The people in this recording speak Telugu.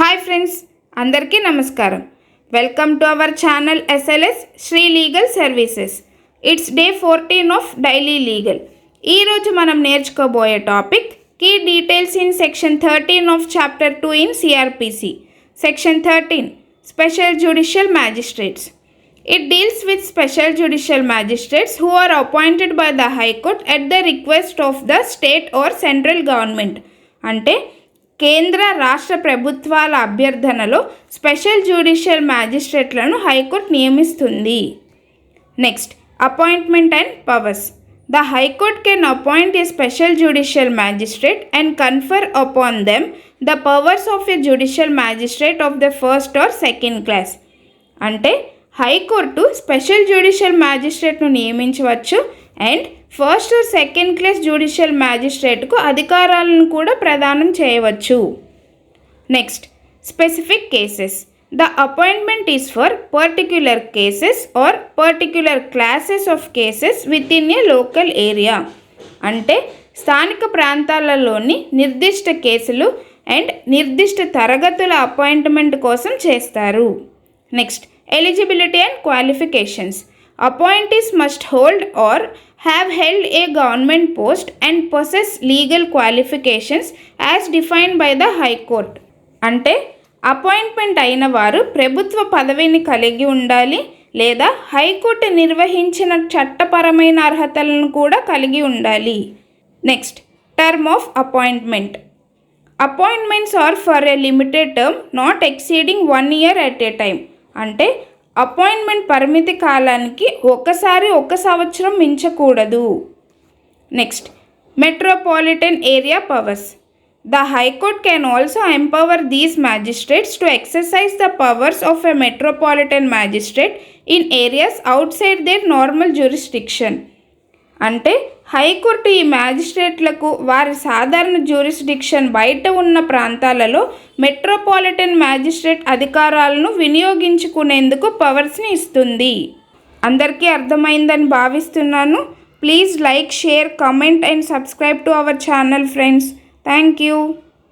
హాయ్ ఫ్రెండ్స్, అందరికీ నమస్కారం. Welcome to our channel SLS Shri legal services. It's day 14 of daily legal. ఈరోజు మనం నేర్చుకోబోయే topic key details in section 13 of chapter 2 in CRPC. Section 13 special judicial magistrates. It deals with special judicial magistrates who are appointed by the High Court at the request of the state or central government. అంటే కేంద్ర రాష్ట్ర ప్రభుత్వాల అభ్యర్థనలో స్పెషల్ జ్యుడిషియల్ మ్యాజిస్ట్రేట్లను హైకోర్టు నియమిస్తుంది. Next, appointment and powers. The High Court can appoint a special judicial magistrate and confer upon them the powers of a judicial magistrate of the first or second class. అంటే హైకోర్టు స్పెషల్ జ్యుడిషియల్ మ్యాజిస్ట్రేట్ను నియమించవచ్చు and first or second class judicial మ్యాజిస్ట్రేట్కు అధికారాలను కూడా ప్రదానం చేయవచ్చు. Next, specific cases. The appointment is for particular cases or particular classes of cases with in a local area. అంటే స్థానిక ప్రాంతాలలోని నిర్దిష్ట కేసులు అండ్ నిర్దిష్ట తరగతుల అపాయింట్మెంట్ కోసం చేస్తారు. Next, eligibility and qualifications. Appointees must hold or have held a government post and possess legal qualifications as defined by the High Court. అంటే అపాయింట్మెంట్ అయిన వారు ప్రభుత్వ పదవిని కలిగి ఉండాలి లేదా హైకోర్టు నిర్వహించిన చట్టపరమైన అర్హతలను కూడా కలిగి ఉండాలి. Next, term of appointment. Appointments are for a limited term not exceeding 1 year at a time. అంటే అపాయింట్మెంట్ పరిమితి కాలానికి ఒకసారి 1 సంవత్సరం మించకూడదు. Next, metropolitan area powers. The high court can also empower these magistrates to exercise the powers of a metropolitan magistrate in areas outside their normal jurisdiction. అంటే హైకోర్టు ఈ మ్యాజిస్ట్రేట్లకు వారి సాధారణ జ్యూరిస్డిక్షన్ బయట ఉన్న ప్రాంతాలలో మెట్రోపాలిటన్ మ్యాజిస్ట్రేట్ అధికారాలను వినియోగించుకునేందుకు పవర్స్ని ఇస్తుంది. అందరికీ అర్థమైందని భావిస్తున్నాను. Please like, share, comment and subscribe to our channel friends. Thank you.